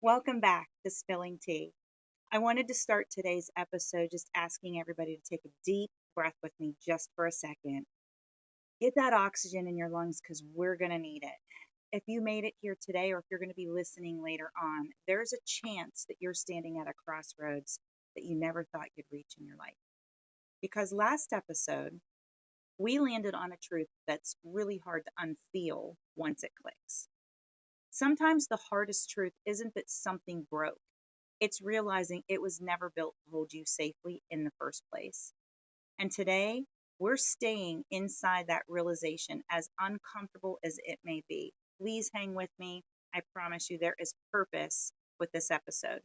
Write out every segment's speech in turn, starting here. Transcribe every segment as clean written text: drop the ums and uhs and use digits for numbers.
Welcome back to Spilling Tea. I wanted to start today's episode just asking everybody to take a deep breath with me just for a second. Get that oxygen in your lungs because we're going to need it. If you made it here today or if you're going to be listening later on, there's a chance that you're standing at a crossroads that you never thought you'd reach in your life. Because last episode, we landed on a truth that's really hard to unfeel once it clicks. Sometimes the hardest truth isn't that something broke. It's realizing it was never built to hold you safely in the first place. And today, we're staying inside that realization, as uncomfortable as it may be. Please hang with me. I promise you there is purpose with this episode.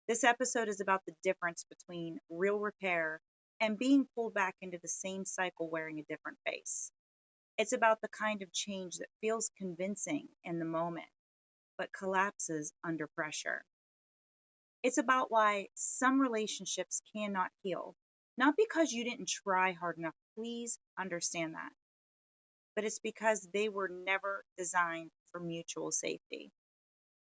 This episode is about the difference between real repair and being pulled back into the same cycle wearing a different face. It's about the kind of change that feels convincing in the moment, but collapses under pressure. It's about why some relationships cannot heal, not because you didn't try hard enough, please understand that, but it's because they were never designed for mutual safety.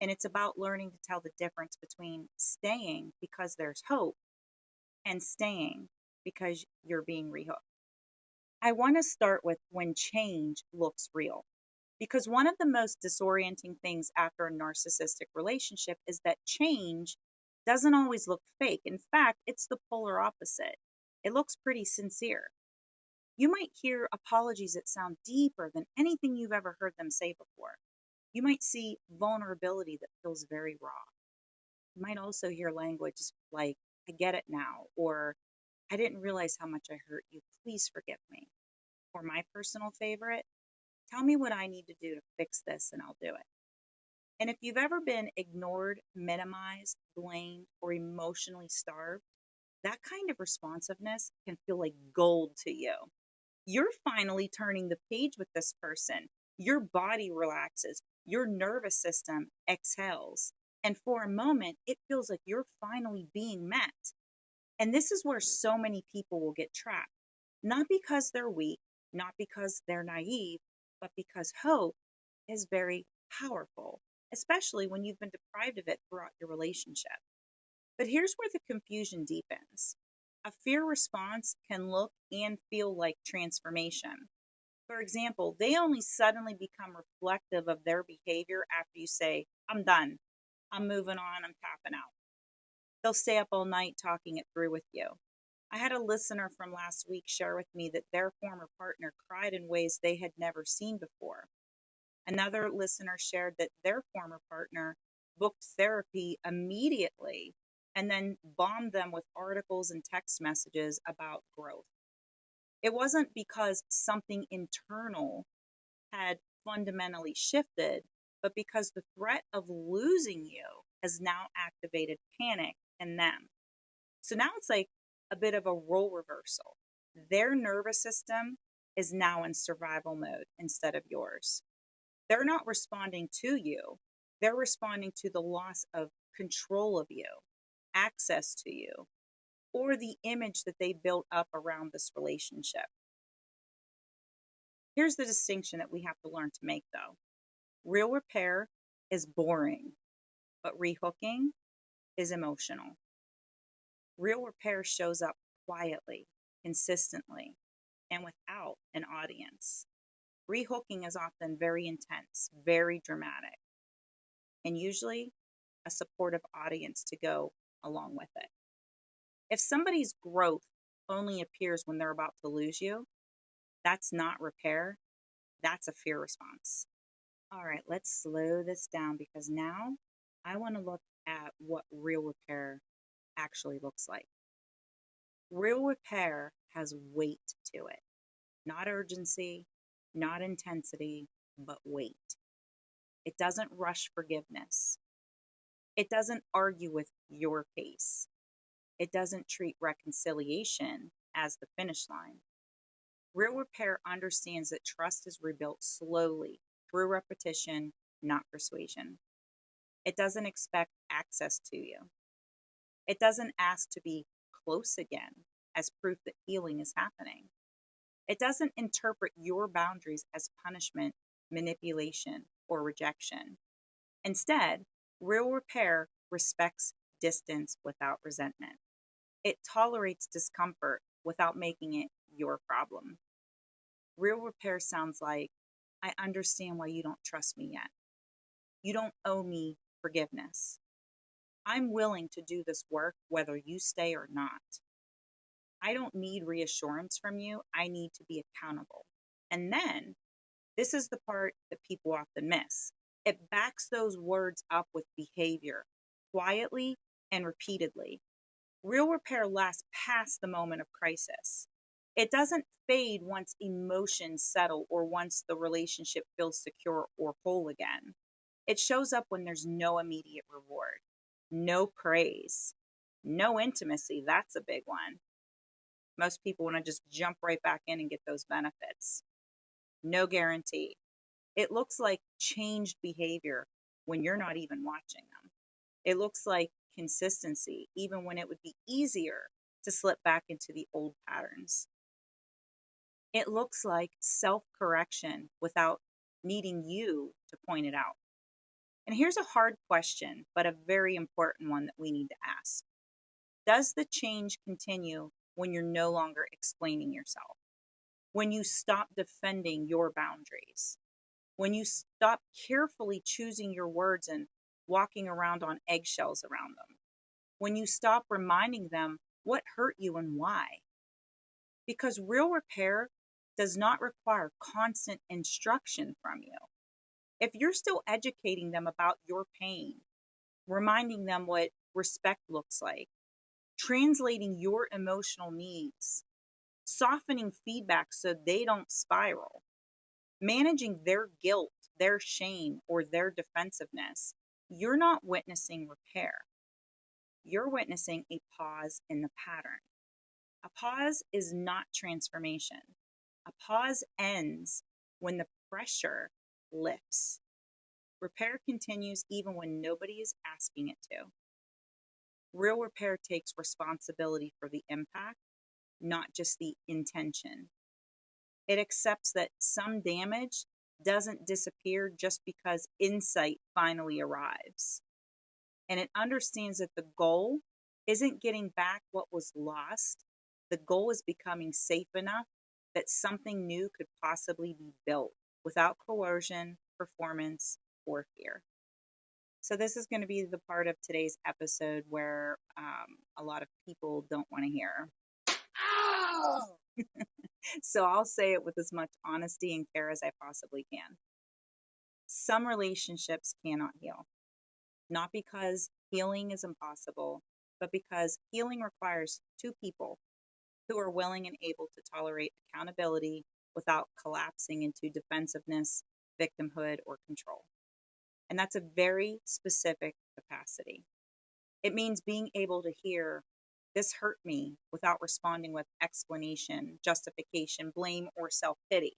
And it's about learning to tell the difference between staying because there's hope and staying because you're being rehooked. I want to start with when change looks real. Because one of the most disorienting things after a narcissistic relationship is that change doesn't always look fake. In fact, it's the polar opposite. It looks pretty sincere. You might hear apologies that sound deeper than anything you've ever heard them say before. You might see vulnerability that feels very raw. You might also hear language like, I get it now, or I didn't realize how much I hurt you. Please forgive me. Or my personal favorite, tell me what I need to do to fix this and I'll do it. And if you've ever been ignored, minimized, blamed, or emotionally starved, that kind of responsiveness can feel like gold to you. You're finally turning the page with this person. Your body relaxes, your nervous system exhales. And for a moment, it feels like you're finally being met. And this is where so many people will get trapped. Not because they're weak, not because they're naive, but because hope is very powerful, especially when you've been deprived of it throughout your relationship. But here's where the confusion deepens. A fear response can look and feel like transformation. For example, they only suddenly become reflective of their behavior after you say, I'm done, I'm moving on, I'm tapping out. They'll stay up all night talking it through with you. I had a listener from last week share with me that their former partner cried in ways they had never seen before. Another listener shared that their former partner booked therapy immediately and then bombed them with articles and text messages about growth. It wasn't because something internal had fundamentally shifted, but because the threat of losing you has now activated panic in them. So now it's like a bit of a role reversal. Their nervous system is now in survival mode instead of yours. They're not responding to you, they're responding to the loss of control of you, access to you, or the image that they built up around this relationship. Here's the distinction that we have to learn to make, though. Real repair is boring, but rehooking is emotional. Real repair shows up quietly, consistently, and without an audience. Rehooking is often very intense, very dramatic, and usually a supportive audience to go along with it. If somebody's growth only appears when they're about to lose you, that's not repair, that's a fear response. All right, let's slow this down because now I want to look at what real repair actually looks like. Real repair has weight to it, not urgency, not intensity, but weight. It doesn't rush forgiveness. It doesn't argue with your pace. It doesn't treat reconciliation as the finish line. Real repair understands that trust is rebuilt slowly through repetition, not persuasion. It doesn't expect access to you. It doesn't ask to be close again as proof that healing is happening. It doesn't interpret your boundaries as punishment, manipulation, or rejection. Instead, real repair respects distance without resentment. It tolerates discomfort without making it your problem. Real repair sounds like, I understand why you don't trust me yet. You don't owe me forgiveness. I'm willing to do this work whether you stay or not. I don't need reassurance from you. I need to be accountable. And then this is the part that people often miss. It backs those words up with behavior, quietly and repeatedly. Real repair lasts past the moment of crisis. It doesn't fade once emotions settle or once the relationship feels secure or whole again. It shows up when there's no immediate reward, no praise, no intimacy. That's a big one. Most people want to just jump right back in and get those benefits. No guarantee. It looks like changed behavior when you're not even watching them. It looks like consistency, even when it would be easier to slip back into the old patterns. It looks like self correction without needing you to point it out. And here's a hard question, but a very important one that we need to ask. Does the change continue when you're no longer explaining yourself? When you stop defending your boundaries? When you stop carefully choosing your words and walking around on eggshells around them? When you stop reminding them what hurt you and why? Because real repair does not require constant instruction from you. If you're still educating them about your pain, reminding them what respect looks like, translating your emotional needs, softening feedback so they don't spiral, managing their guilt, their shame, or their defensiveness, you're not witnessing repair. You're witnessing a pause in the pattern. A pause is not transformation. A pause ends when the pressure lifts. Repair continues even when nobody is asking it to. Real repair takes responsibility for the impact, not just the intention. It accepts that some damage doesn't disappear just because insight finally arrives. And it understands that the goal isn't getting back what was lost. The goal is becoming safe enough that something new could possibly be built without coercion, performance, or fear. So, this is going to be the part of today's episode where a lot of people don't want to hear. Ow! So, I'll say it with as much honesty and care as I possibly can. Some relationships cannot heal, not because healing is impossible, but because healing requires two people who are willing and able to tolerate accountability without collapsing into defensiveness, victimhood, or control. And that's a very specific capacity. It means being able to hear, this hurt me, without responding with explanation, justification, blame, or self pity.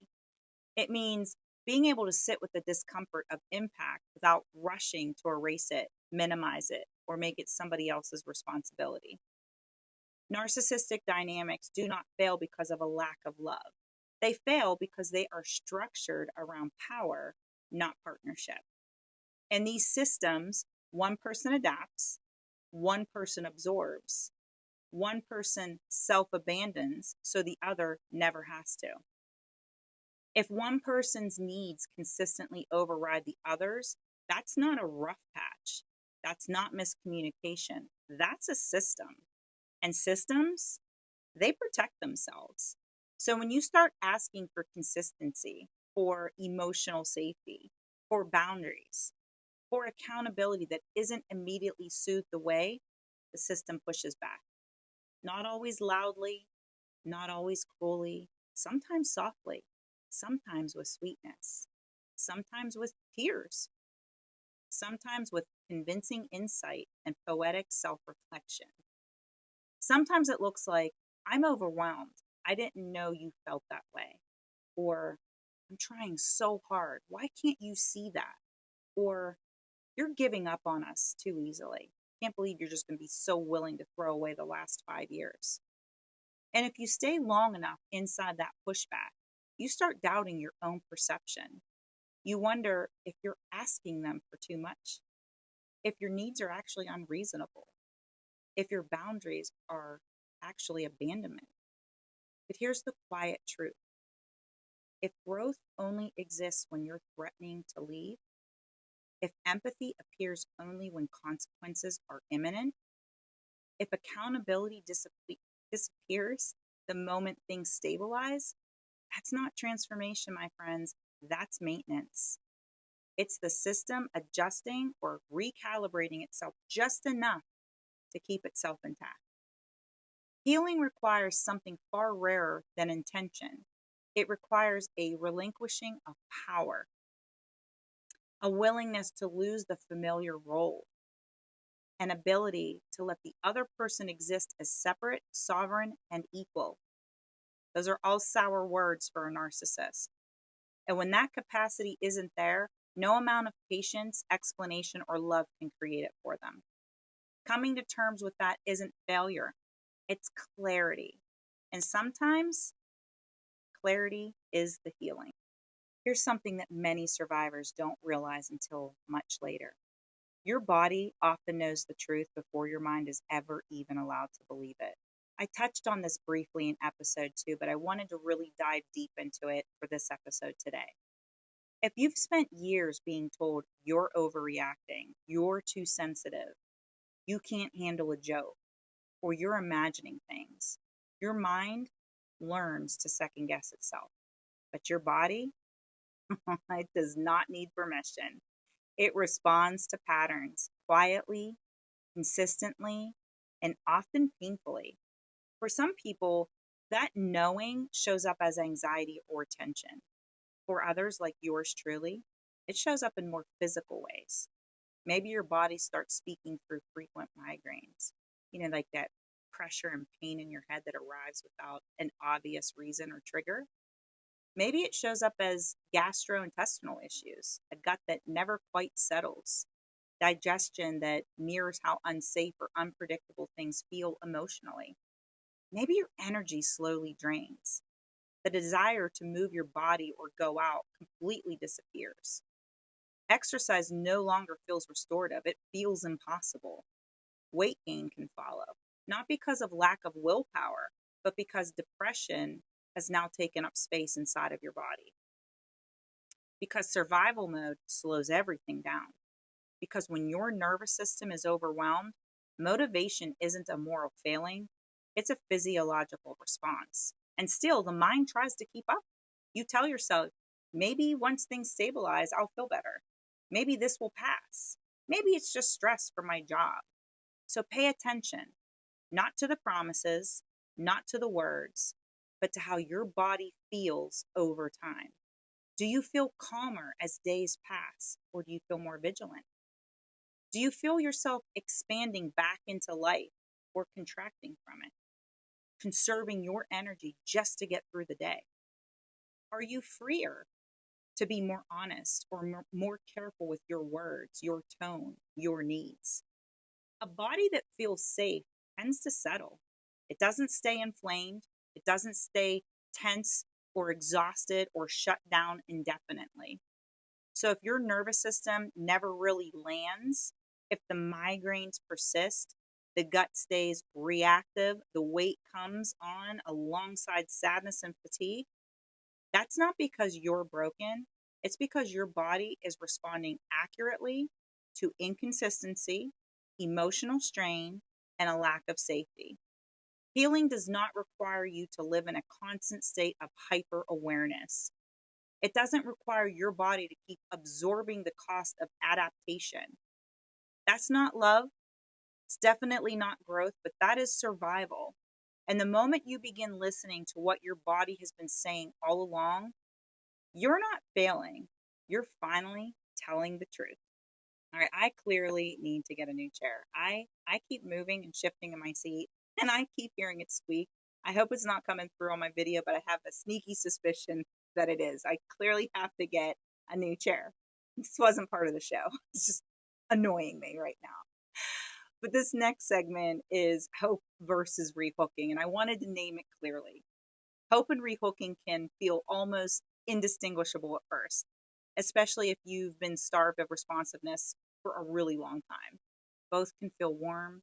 It means being able to sit with the discomfort of impact without rushing to erase it, minimize it, or make it somebody else's responsibility. Narcissistic dynamics do not fail because of a lack of love. They fail because they are structured around power, not partnership. In these systems, one person adapts, one person absorbs, one person self abandons so the other never has to. If one person's needs consistently override the others, that's not a rough patch. That's not miscommunication. That's a system. And systems, they protect themselves. So when you start asking for consistency, for emotional safety, for boundaries, for accountability that isn't immediately soothed away, the system pushes back. Not always loudly, not always cruelly, sometimes softly, sometimes with sweetness, sometimes with tears, sometimes with convincing insight and poetic self reflection. Sometimes it looks like, I'm overwhelmed. I didn't know you felt that way. Or, I'm trying so hard. Why can't you see that? Or, you're giving up on us too easily. Can't believe you're just going to be so willing to throw away the last 5 years. And if you stay long enough inside that pushback, you start doubting your own perception. You wonder if you're asking them for too much, if your needs are actually unreasonable, if your boundaries are actually abandonment. But here's the quiet truth: if growth only exists when you're threatening to leave, if empathy appears only when consequences are imminent, if accountability disappears the moment things stabilize, that's not transformation, my friends. That's maintenance. It's the system adjusting or recalibrating itself just enough to keep itself intact. Healing requires something far rarer than intention. It requires a relinquishing of power, a willingness to lose the familiar role, an ability to let the other person exist as separate, sovereign, and equal. Those are all sour words for a narcissist. And when that capacity isn't there, no amount of patience, explanation, or love can create it for them. Coming to terms with that isn't failure, it's clarity. And sometimes clarity is the healing. Here's something that many survivors don't realize until much later. Your body often knows the truth before your mind is ever even allowed to believe it. I touched on this briefly in episode 2, but I wanted to really dive deep into it for this episode today. If you've spent years being told you're overreacting, you're too sensitive, you can't handle a joke, or you're imagining things, your mind learns to second guess itself. But your body, it does not need permission. It responds to patterns quietly, consistently, and often painfully. For some people, that knowing shows up as anxiety or tension. For others, like yours truly, it shows up in more physical ways. Maybe your body starts speaking through frequent migraines, like that pressure and pain in your head that arrives without an obvious reason or trigger. Maybe it shows up as gastrointestinal issues, a gut that never quite settles, digestion that mirrors how unsafe or unpredictable things feel emotionally. Maybe your energy slowly drains. The desire to move your body or go out completely disappears. Exercise no longer feels restorative, it feels impossible. Weight gain can follow, not because of lack of willpower, but because depression has now taken up space inside of your body. Because survival mode slows everything down. Because when your nervous system is overwhelmed, motivation isn't a moral failing, it's a physiological response. And still, the mind tries to keep up. You tell yourself, maybe once things stabilize, I'll feel better. Maybe this will pass. Maybe it's just stress from my job. So pay attention, not to the promises, not to the words, but to how your body feels over time. Do you feel calmer as days pass, or do you feel more vigilant? Do you feel yourself expanding back into life or contracting from it, conserving your energy just to get through the day? Are you freer to be more honest or more careful with your words, your tone, your needs? A body that feels safe tends to settle. It doesn't stay inflamed. It doesn't stay tense or exhausted or shut down indefinitely. So if your nervous system never really lands, if the migraines persist, the gut stays reactive, the weight comes on alongside sadness and fatigue, that's not because you're broken. It's because your body is responding accurately to inconsistency, emotional strain, and a lack of safety. Healing does not require you to live in a constant state of hyper awareness. It doesn't require your body to keep absorbing the cost of adaptation. That's not love. It's definitely not growth, but that is survival. And the moment you begin listening to what your body has been saying all along, you're not failing. You're finally telling the truth. All right, I clearly need to get a new chair. I keep moving and shifting in my seat, and I keep hearing it squeak. I hope it's not coming through on my video, but I have a sneaky suspicion that it is. I clearly have to get a new chair. This wasn't part of the show. It's just annoying me right now. But this next segment is hope versus rehooking, and I wanted to name it clearly. Hope and rehooking can feel almost indistinguishable at first, especially if you've been starved of responsiveness for a really long time. Both can feel warm,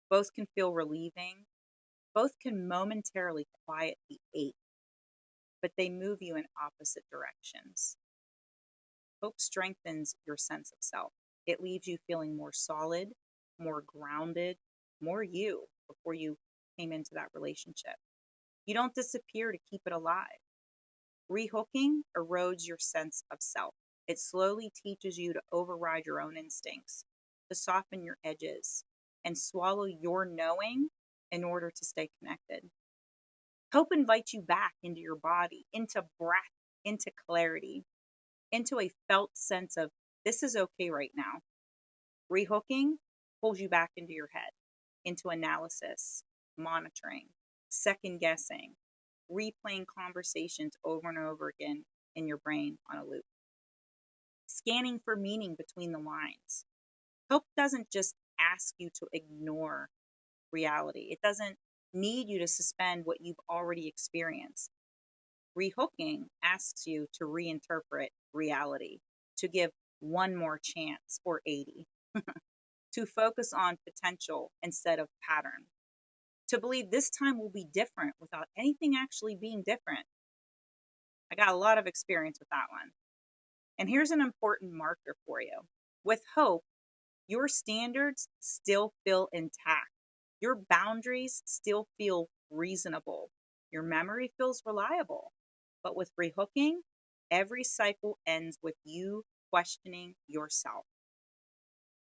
both can feel relieving, both can momentarily quiet the ache, but they move you in opposite directions. Hope strengthens your sense of self. It leaves you feeling more solid, more grounded, more you before you came into that relationship. You don't disappear to keep it alive. Rehooking erodes your sense of self. It slowly teaches you to override your own instincts, to soften your edges, and swallow your knowing in order to stay connected. Hope invites you back into your body, into breath, into clarity, into a felt sense of this is okay right now. Rehooking pulls you back into your head, into analysis, monitoring, second guessing, replaying conversations over and over again in your brain on a loop, scanning for meaning between the lines. Hope doesn't just ask you to ignore reality, it doesn't need you to suspend what you've already experienced. Rehooking asks you to reinterpret reality, to give one more chance or 80, to focus on potential instead of pattern, to believe this time will be different without anything actually being different. I got a lot of experience with that one. And here's an important marker for you. With hope, your standards still feel intact. Your boundaries still feel reasonable. Your memory feels reliable. But with rehooking, every cycle ends with you questioning yourself.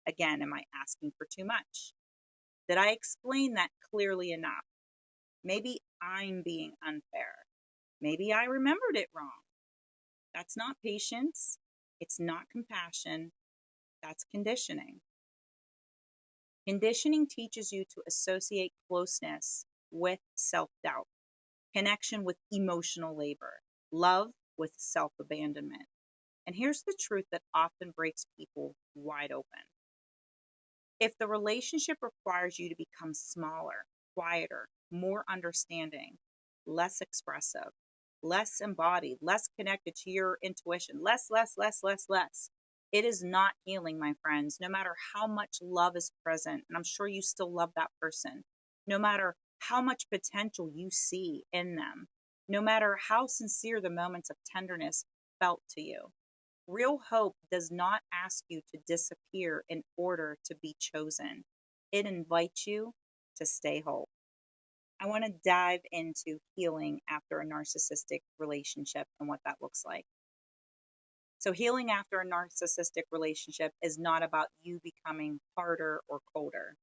Again, am I asking for too much? Did I explain that clearly enough? Maybe I'm being unfair. Maybe I remembered it wrong. That's not patience. It's not compassion. That's conditioning. Conditioning teaches you to associate closeness with self doubt, connection with emotional labor, love with self abandonment. And here's the truth that often breaks people wide open. If the relationship requires you to become smaller, quieter, more understanding, less expressive, less embodied, less connected to your intuition, less, it is not healing, my friends. No matter how much love is present, and I'm sure you still love that person, no matter how much potential you see in them, no matter how sincere the moments of tenderness felt to you, real hope does not ask you to disappear in order to be chosen. It invites you to stay whole. I want to dive into healing after a narcissistic relationship and what that looks like. So, healing after a narcissistic relationship is not about you becoming harder or colder.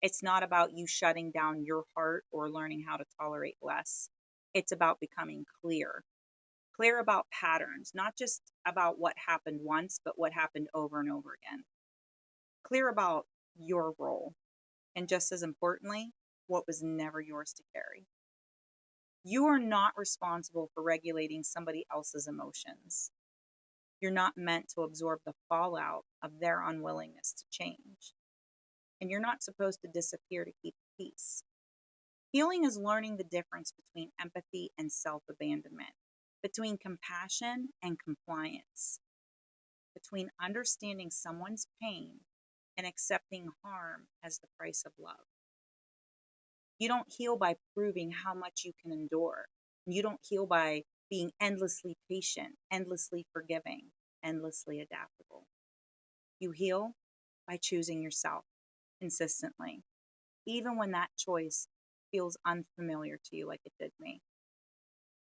It's not about you shutting down your heart or learning how to tolerate less. It's about becoming clear. Clear about patterns, not just about what happened once, but what happened over and over again. Clear about your role. And just as importantly, what was never yours to carry. You are not responsible for regulating somebody else's emotions. You're not meant to absorb the fallout of their unwillingness to change. And you're not supposed to disappear to keep peace. Healing is learning the difference between empathy and self abandonment, between compassion and compliance, between understanding someone's pain and accepting harm as the price of love. You don't heal by proving how much you can endure. You don't heal by being endlessly patient, endlessly forgiving, endlessly adaptable. You heal by choosing yourself consistently, even when that choice feels unfamiliar to you like it did me.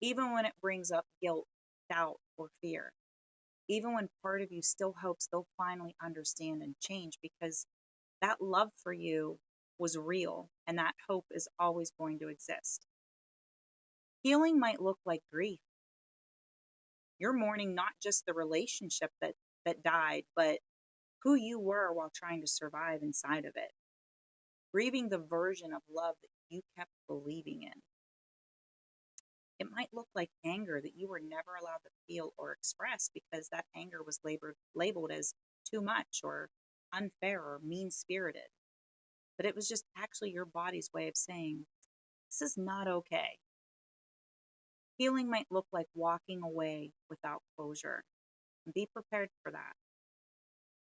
Even when it brings up guilt, doubt, or fear. Even when part of you still hopes they'll finally understand and change, because that love for you was real and that hope is always going to exist. Healing might look like grief. You're mourning not just the relationship that died, but who you were while trying to survive inside of it. Grieving the version of love that you kept believing in. It might look like anger that you were never allowed to feel or express because that anger was labeled as too much or unfair or mean-spirited. but it was just actually your body's way of saying, this is not okay. Healing might look like walking away without closure. Be prepared for that.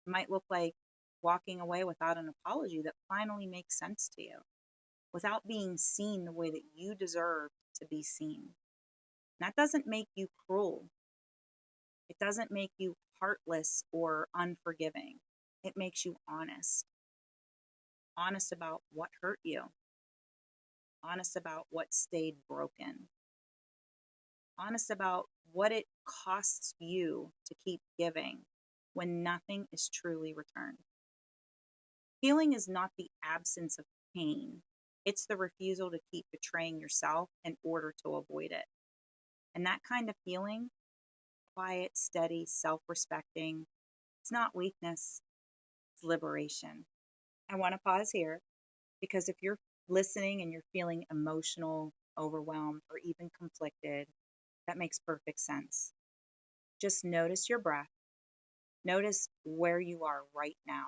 It might look like walking away without an apology that finally makes sense to you, without being seen the way that you deserve to be seen. That doesn't make you cruel. It doesn't make you heartless or unforgiving. It makes you honest. Honest about what hurt you. Honest about what stayed broken. Honest about what it costs you to keep giving when nothing is truly returned. Healing is not the absence of pain. It's the refusal to keep betraying yourself in order to avoid it. And that kind of healing, quiet, steady, self-respecting, it's not weakness, it's liberation. I want to pause here because if you're listening and you're feeling emotional, overwhelmed, or even conflicted, that makes perfect sense. Just notice your breath. Notice where you are right now.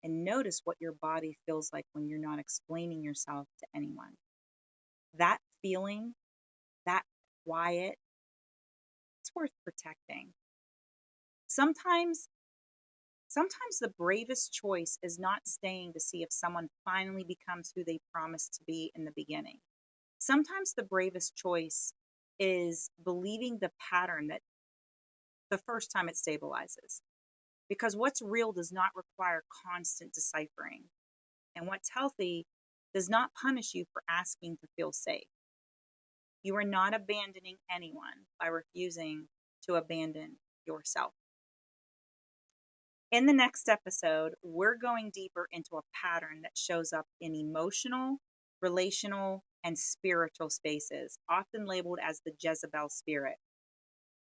And notice what your body feels like when you're not explaining yourself to anyone. That feeling, that quiet, it's worth protecting. Sometimes the bravest choice is not staying to see if someone finally becomes who they promised to be in the beginning. Sometimes the bravest choice is believing the pattern that the first time it stabilizes. Because what's real does not require constant deciphering. And what's healthy does not punish you for asking to feel safe. You are not abandoning anyone by refusing to abandon yourself. In the next episode, we're going deeper into a pattern that shows up in emotional, relational, and spiritual spaces, often labeled as the Jezebel spirit.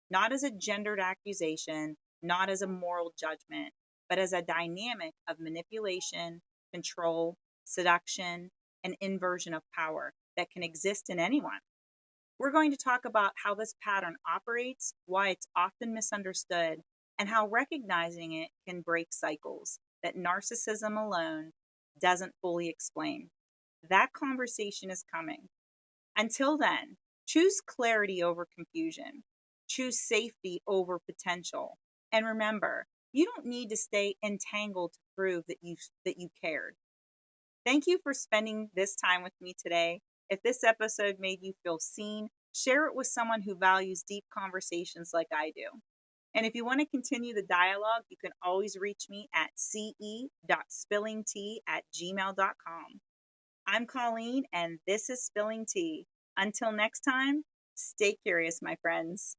Not as a gendered accusation, not as a moral judgment, but as a dynamic of manipulation, control, seduction, and inversion of power that can exist in anyone. We're going to talk about how this pattern operates, why it's often misunderstood, and how recognizing it can break cycles that narcissism alone doesn't fully explain. That conversation is coming. Until then, choose clarity over confusion. Choose safety over potential. And remember, you don't need to stay entangled to prove that you cared. Thank you for spending this time with me today. If this episode made you feel seen, share it with someone who values deep conversations like I do. And if you want to continue the dialogue, you can always reach me at ce.spillingtea@gmail.com. I'm Colleen, and this is Spilling Tea. Until next time, stay curious, my friends.